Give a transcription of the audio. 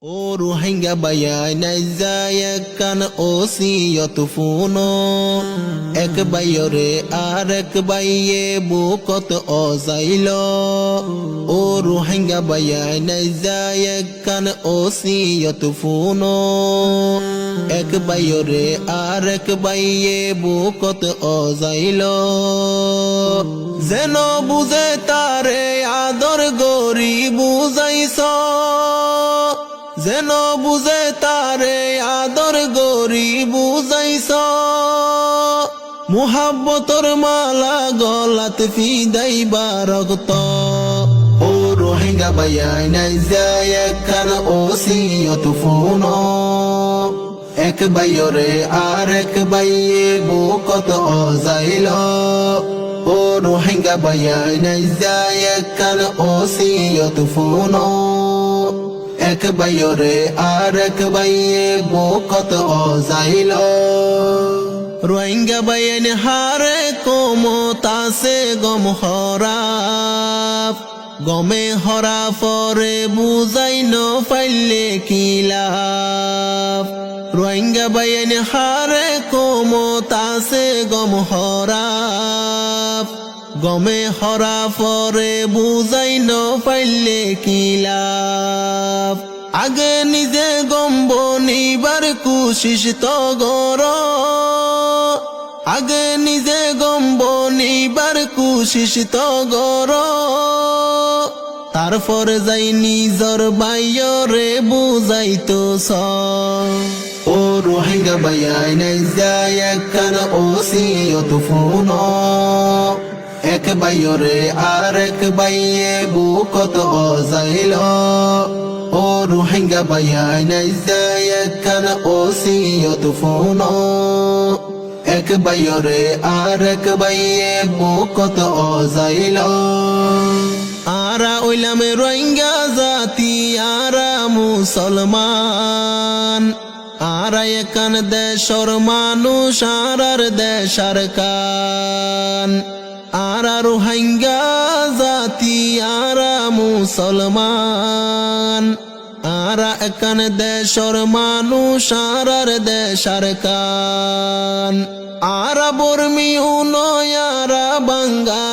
ও রোহিঙ্গা বাইয়া নাইজায় কান ওসিয়ত ফুনো এক বাইরে আর এক বাইয়ে বুকত অজাইল ও রোহিঙ্গা বাইয়া নাইজায় কান ওসিয়ত ফুনো এক বাইরে আর এক বাইয়ে বুকত অজাইল যেন বুঝে তারে আদর গরি বুঝাইছ যেন বুঝে তারে আদর গরি বুঝাইছ মুহাব্বতর মালা গলাত ফিদাইবা রক্ত ও রোহিঙ্গা বাইয়া নাইজায় কান ওসিয়ত ফুনো এক বাইরে আর এক বাইয়ে বুকত অজাইল ও রোহিঙ্গা বাইয়া নাইজায় কান ওসিয়ত ফুনো এক বাইরে আর এক বাইয়ে বুকত অজাইল রোহিঙ্গা বাইন হারে কমতাছে গম হরাফ গমে হরা পরে বুঝাই ন পাইলে কিলাফ রোহিঙ্গা বাইন হারে কমতাছে গম হরাফ গমে হরা পরে বুঝাই ন পাইলে কিলাফ আগে নিজে গম্ব নিবার কুশিস তো গর আগে নিজে গম্ব নিবার কুশিস তো গর তারপর যাই নিজর বাইরে বুঝাইতো স ও রোহিঙ্গা বাইয়া নাইজায় কান ওসিয়ত ফুনো এক বাইরে আর এক বাইয়ে বুকত অজাইল ও রোহিঙ্গা বাইয়া নাইজায় কান ওসিয়ত ফুনো এক বাইরে আর এক বাইয়ে বুকত অজাইল আরা ওইলাম রোহিঙ্গা জাতি আরা মুসলমান আরা একান দেশর মানুষ আরার দেশার কান আরা রোহিঙ্গা জাতি আরা মুসলমান আরা একান দেশর মানুষ আরার দেশার কান আরা বর্মী উনয় আরা বাঙ্গাল